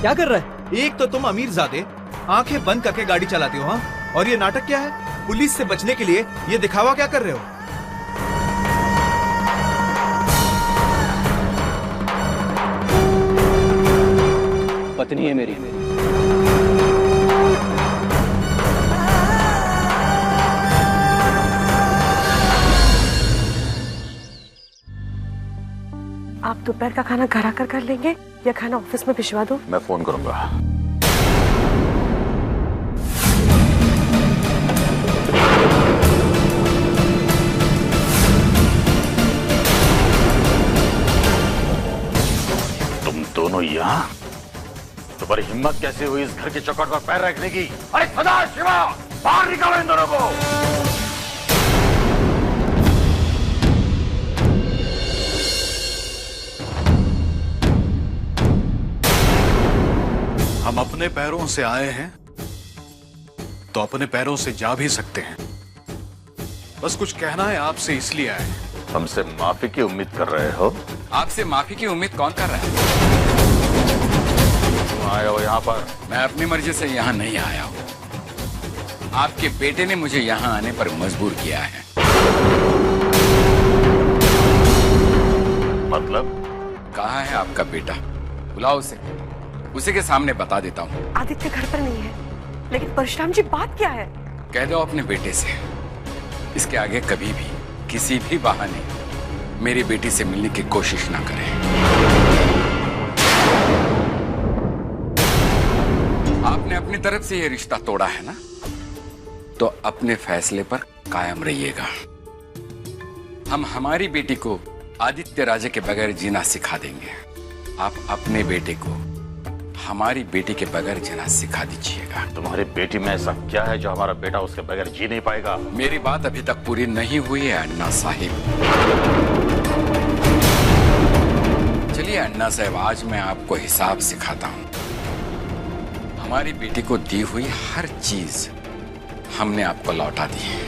क्या कर रहा है? एक तो तुम अमीरजादे आंखें बंद करके गाड़ी चलाते हो, हाँ? और ये नाटक क्या है? पुलिस से बचने के लिए ये दिखावा क्या कर रहे हो? पत्नी है मेरी। आप दोपहर का खाना घर आकर कर लेंगे या खाना ऑफिस में भिजवा दो? मैं फोन करूंगा। तुम दोनों यहाँ? तुम्हारी हिम्मत कैसे हुई इस घर के चौखट पर पैर रखने की? अरे सदाशिवा, बाहर निकालो इन दोनों को। हम अपने पैरों से आए हैं तो अपने पैरों से जा भी सकते हैं। बस कुछ कहना है आपसे, इसलिए आए हैं। हमसे माफी की उम्मीद कर रहे हो? आपसे माफी की उम्मीद कौन कर रहा है? तुम आए हो यहाँ पर? मैं अपनी मर्जी से यहाँ नहीं आया हूँ। आपके बेटे ने मुझे यहाँ आने पर मजबूर किया है। मतलब? कहाँ है आपका बेटा? बुलाओ उसे, उसी के सामने बता देता हूँ। आदित्य घर पर नहीं है। लेकिन परशुराम जी, बात क्या है? कह दो अपने बेटे से इसके आगे कभी भी किसी भी बहाने मेरी बेटी से मिलने की कोशिश ना करें। आपने अपनी तरफ से ये रिश्ता तोड़ा है ना, तो अपने फैसले पर कायम रहिएगा। हम हमारी बेटी को आदित्य राजे के बगैर जीना सिखा देंगे। आप अपने बेटे को हमारी बेटी के बगैर जीना सिखा दीजिएगा। तुम्हारी बेटी में ऐसा क्या है जो हमारा बेटा उसके बगैर जी नहीं पाएगा? मेरी बात अभी तक पूरी नहीं हुई है अन्ना साहिब। चलिए अन्ना साहब, आज मैं आपको हिसाब सिखाता हूँ। हमारी बेटी को दी हुई हर चीज हमने आपको लौटा दी है।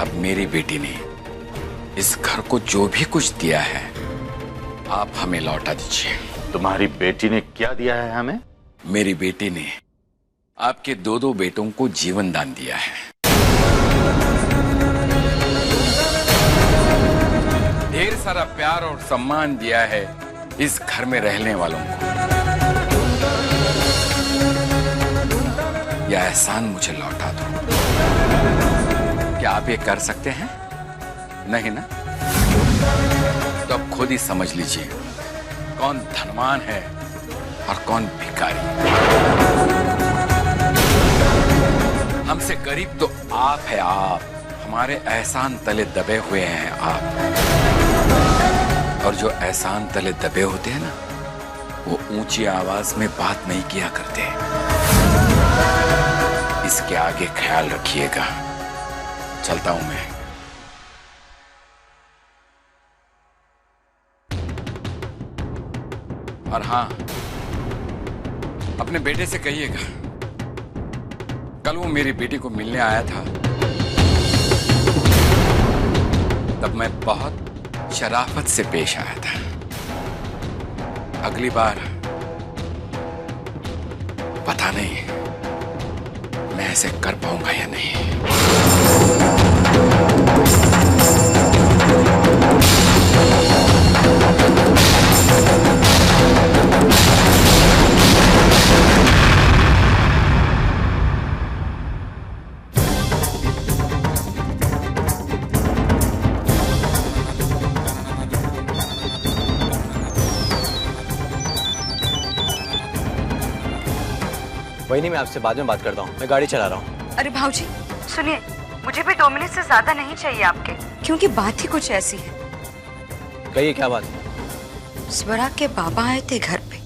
अब मेरी बेटी ने इस घर को जो भी कुछ दिया है आप हमें लौटा दीजिए। तुम्हारी बेटी ने क्या दिया है हमें? मेरी बेटी ने आपके दो बेटों को जीवन दान दिया है। ढेर सारा प्यार और सम्मान दिया है इस घर में रहने वालों को। यह एहसान मुझे लौटा दो। क्या आप ये कर सकते हैं? नहीं ना? तो अब खुद ही समझ लीजिए कौन धनवान है और कौन भिखारी। हमसे गरीब तो आप है। आप हमारे एहसान तले दबे हुए हैं आप। और जो एहसान तले दबे होते हैं ना, वो ऊंची आवाज में बात नहीं किया करते। इसके आगे ख्याल रखिएगा। चलता हूं मैं। और हाँ, अपने बेटे से कहिएगा, कल वो मेरी बेटी को मिलने आया था, तब मैं बहुत शराफत से पेश आया था। अगली बार पता नहीं मैं ऐसे कर पाऊंगा या नहीं। वही नहीं, मैं आपसे बाद में बात करता हूँ, मैं गाड़ी चला रहा हूँ। अरे भाऊजी सुनिए, मुझे भी 2 मिनट से ज्यादा नहीं चाहिए आपके, क्योंकि बात ही कुछ ऐसी है। कहिए, क्या बात? स्वरा के बाबा आए थे घर पे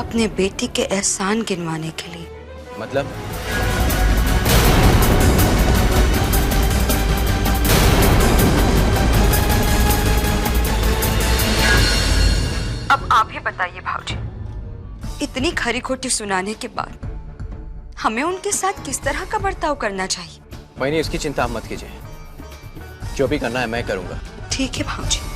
अपने बेटी के एहसान गिनवाने के लिए। मतलब? अब आप ही बताइए भाऊजी, इतनी खरी खोटी सुनाने के बाद हमें उनके साथ किस तरह का बर्ताव करना चाहिए? वही इसकी चिंता आप मत कीजिए, जो भी करना है मैं करूंगा। ठीक है भाऊजी।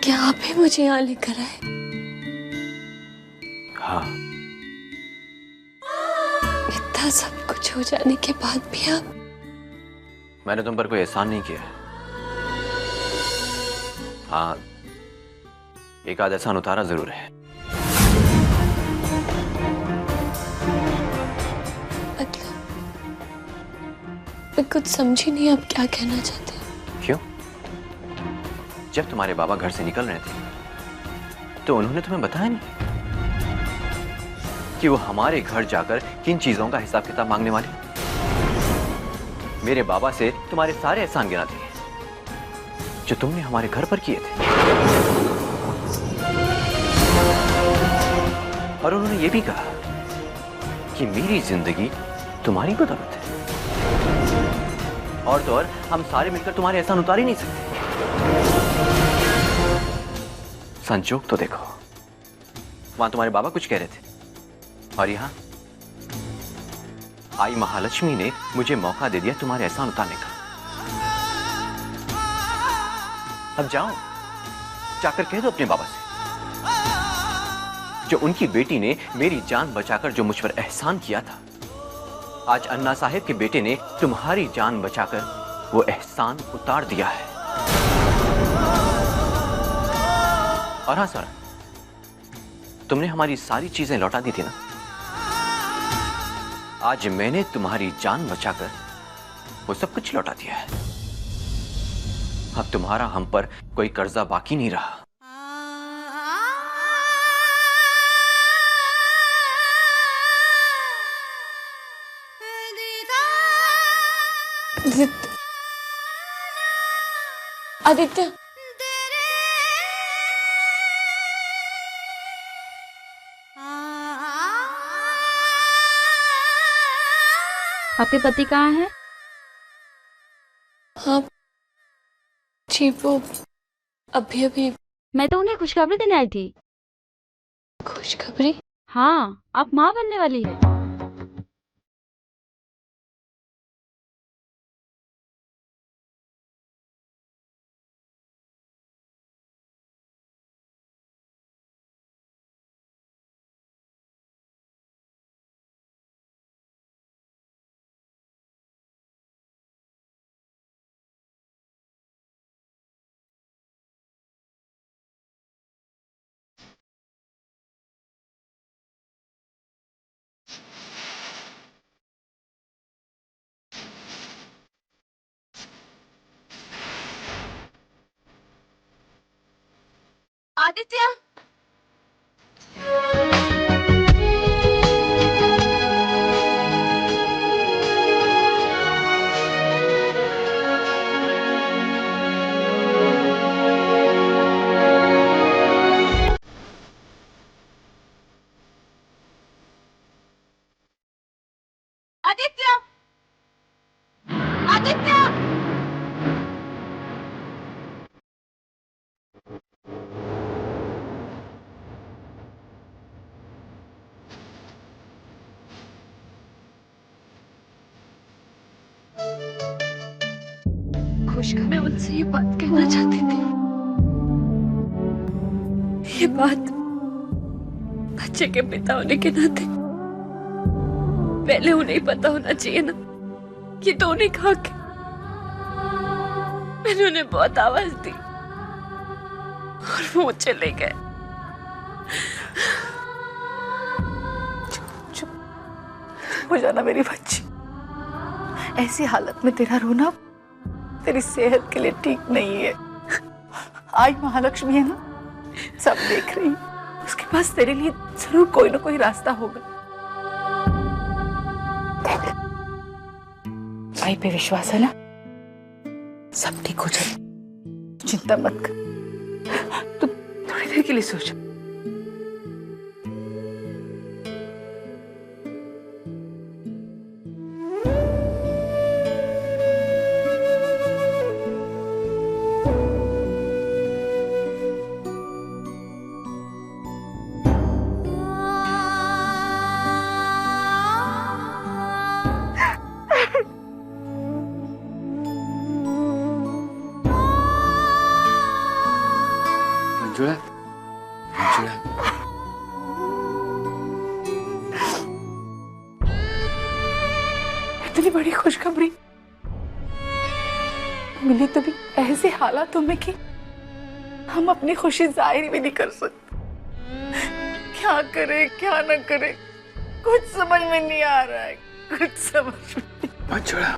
क्या आप ही मुझे यहाँ लेकर आए? हाँ। इतना सब कुछ हो जाने के बाद भी आप? मैंने तुम पर कोई एहसान नहीं किया। हाँ, एक आध एहसान उतारा जरूर है। मतलब मैं कुछ समझी नहीं, आप क्या कहना चाहते हैं? क्यों? जब तुम्हारे बाबा घर से निकल रहे थे तो उन्होंने तुम्हें बताया नहीं कि वो हमारे घर जाकर किन चीजों का हिसाब किताब मांगने वाले? मेरे बाबा से तुम्हारे सारे एहसान गिना दिए जो तुमने हमारे घर पर किए थे, और उन्होंने ये भी कहा कि मेरी जिंदगी तुम्हारी बदौलत है, और तो और हम सारे मिलकर तुम्हारे एहसान उतार ही नहीं सकते। संजोग तो देखो, वहां तुम्हारे बाबा कुछ कह रहे थे और यहां आई महालक्ष्मी ने मुझे मौका दे दिया तुम्हारे एहसान उतारने का। अब जाओ, जाकर कह दो अपने बाबा से जो उनकी बेटी ने मेरी जान बचाकर जो मुझ पर एहसान किया था, आज अन्ना साहेब के बेटे ने तुम्हारी जान बचाकर वो एहसान उतार दिया है। और हाँ सर, तुमने हमारी सारी चीजें लौटा दी थी ना, आज मैंने तुम्हारी जान बचाकर वो सब कुछ लौटा दिया है। अब तुम्हारा हम पर कोई कर्जा बाकी नहीं रहा। आदित्य, आपके पति कहाँ हैं? हाँ जी, वो अभी अभी। मैं तो उन्हें खुशखबरी देने आई थी। खुशखबरी? हाँ, आप माँ बनने वाली है। आदित्य, खुशखबरी मैं उनसे ये बात कहना चाहती थी। ये बात बच्चे के पिता होने के नाते पहले उन्हें पता होना चाहिए ना। ये तो उन्हें कहा कि मैंने उन्हें बहुत आवाज दी और वो चले गए। चुप हो जाना मेरी बच्ची। ऐसी हालत में तेरा रोना तेरी सेहत के लिए ठीक नहीं है। आज महालक्ष्मी है ना, सब देख रही है। उसके पास तेरे लिए जरूर कोई ना कोई रास्ता होगा। आई पे विश्वास है ना, सब ठीक हो जाए। चिंता मत कर, तू थोड़ी देर के लिए सो जा। मंजुला, मंजुला, इतनी बड़ी खुशखबरी मिली तो भी ऐसे हालातों में कि हम अपनी खुशी जाहिर भी नहीं कर सकते। क्या करे क्या न करे कुछ समझ में नहीं आ रहा है, कुछ समझ में नहीं। मंजुला,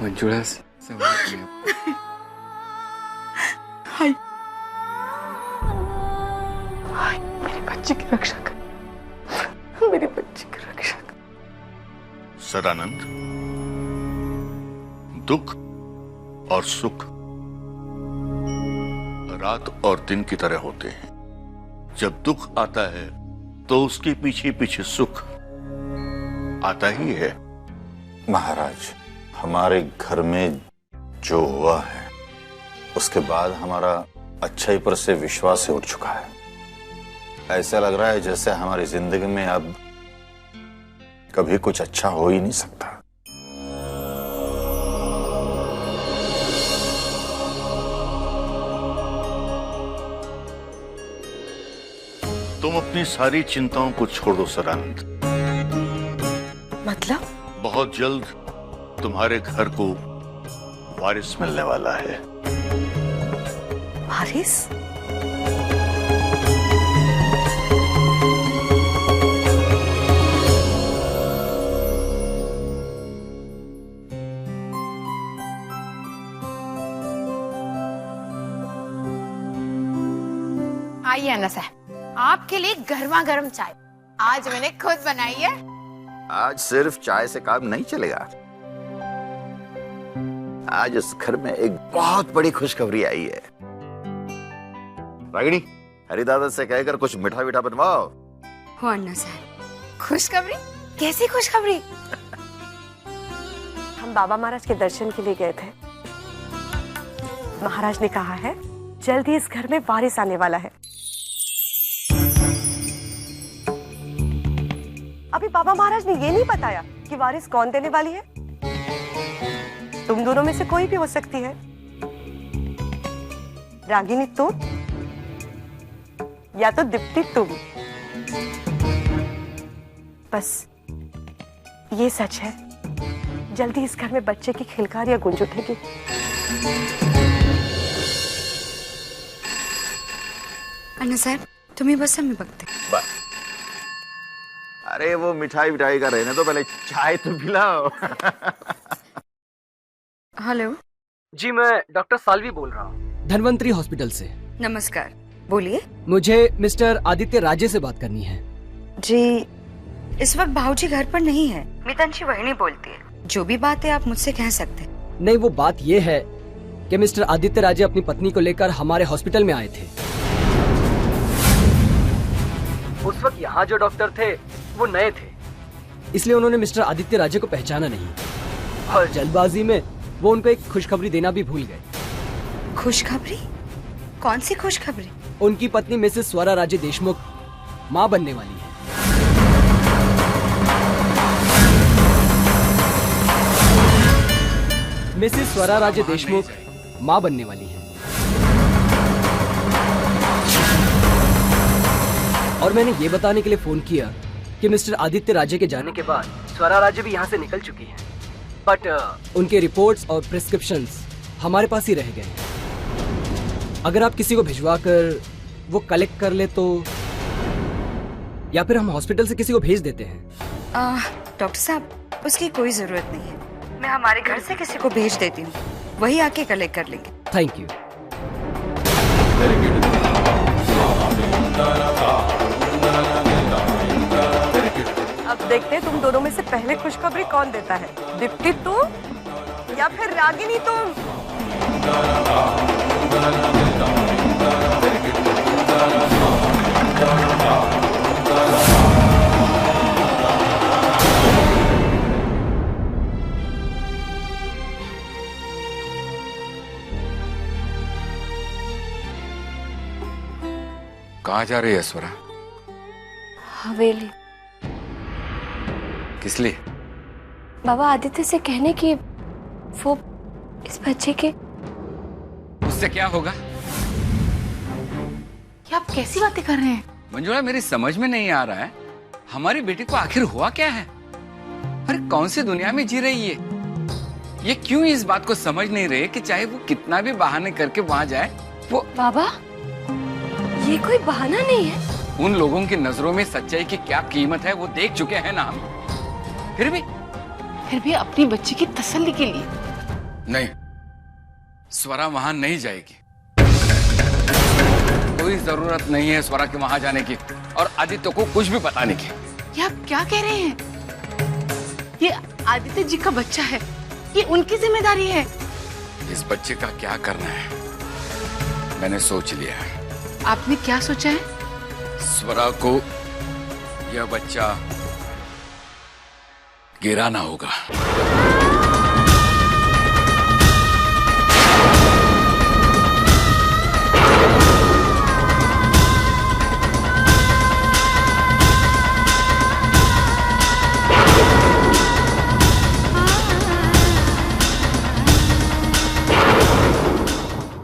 मंजुला समझ नहीं। हाय हाय, मेरी बच्ची की रक्षा कर, मेरी बच्ची की रक्षा कर। सदानंद, दुख और सुख रात और दिन की तरह होते हैं। जब दुख आता है तो उसके पीछे पीछे सुख आता ही है। महाराज, हमारे घर में जो हुआ है उसके बाद हमारा अच्छाई पर से विश्वास से उठ चुका है। ऐसा लग रहा है जैसे हमारी जिंदगी में अब कभी कुछ अच्छा हो ही नहीं सकता। तुम अपनी सारी चिंताओं को छोड़ दो सदानंद। मतलब? बहुत जल्द तुम्हारे घर को वारिस मिलने वाला है। वारिस? आइए अन्ना साहब, आपके लिए गर्मा गर्म चाय आज मैंने खुद बनाई है। आज सिर्फ चाय से काम नहीं चलेगा। आज इस घर में एक बहुत बड़ी खुशखबरी आई है। रागिनी, हरिदादा से कहकर कुछ मीठा मीठा बनवाओ। हो अन्ना साहब। खुशखबरी? कैसी खुशखबरी? हम बाबा महाराज के दर्शन के लिए गए थे। महाराज ने कहा है जल्द ही इस घर में वारिस आने वाला है। अभी बाबा महाराज ने ये नहीं बताया कि वारिस कौन देने वाली है। तुम दोनों में से कोई भी हो सकती है। रागिनी तुम या तो दीप्ति तुम। बस ये सच है, जल्दी इस घर में बच्चे की खिलकार या गूंज उठेगी। अन्ना साहब, तुम्हें बस हमें बकते। अरे वो मिठाई विठाई का रहने दो, पहले चाय तो पिलाओ। हेलो जी, मैं डॉक्टर साल्वी बोल रहा हूँ, धन्वंतरी हॉस्पिटल से। नमस्कार, बोलिए। मुझे मिस्टर आदित्य राजे से बात करनी है। जी, इस वक्त भाऊजी घर पर नहीं है। मितांशी वहिनी बोलती है। जो भी बात है आप मुझसे कह सकते हैं। नहीं, वो बात ये है कि मिस्टर आदित्य राजे अपनी पत्नी को लेकर हमारे हॉस्पिटल में आए थे। उस वक्त यहाँ जो डॉक्टर थे वो नए थे, इसलिए उन्होंने मिस्टर आदित्य राजे को पहचाना नहीं और जल्दबाजी में वो उनको एक खुशखबरी देना भी भूल गए। खुशखबरी? कौन सी खुशखबरी? उनकी पत्नी मिसेस स्वरा राजे देशमुख मां बनने वाली है। मिसेस स्वरा राजे देशमुख माँ बनने वाली हैं। और मैंने ये बताने के लिए फोन किया कि मिस्टर आदित्य राजे के जाने के बाद स्वरा राजे भी यहाँ से निकल चुकी हैं, बट उनके रिपोर्ट्स और प्रिस्क्रिप्शंस हमारे पास ही रह गए हैं। अगर आप किसी को भिजवा कर वो कलेक्ट कर ले तो, या फिर हम हॉस्पिटल से किसी को भेज देते हैं। डॉक्टर साहब, उसकी कोई जरूरत नहीं है। मैं हमारे घर से किसी को भेज देती हूँ, वही आके कलेक्ट कर लेंगे। Thank you. अब देखते हैं तुम दोनों में से पहले खुशखबरी कौन देता है, दीप्ति तुम या फिर रागिनी तुम। कहाँ जा रही है स्वरा? हवेली। किस लिए? बाबा आदित्य से कहने की वो इस बच्चे के। उससे क्या होगा? क्या आप कैसी बातें कर रहे हैं? मंजुला, मेरी समझ में नहीं आ रहा है, हमारी बेटी को आखिर हुआ क्या है? अरे कौन सी दुनिया में जी रही है ये? क्यों इस बात को समझ नहीं रहे कि चाहे वो कितना भी बहाने करके वहां जाए, वो। बाबा, ये कोई बहाना नहीं है। उन लोगों की नजरों में सच्चाई की क्या कीमत है वो देख चुके हैं ना हम। फिर भी अपनी बच्ची की तसल्ली के लिए। नहीं, स्वरा वहां नहीं जाएगी। कोई जरूरत नहीं है स्वरा के वहां जाने की और आदित्य को कुछ भी बताने की। ये आप क्या कह रहे हैं? ये आदित्य जी का बच्चा है, ये उनकी जिम्मेदारी है। इस बच्चे का क्या करना है मैंने सोच लिया है। आपने क्या सोचा है? स्वरा को यह बच्चा गिराना होगा।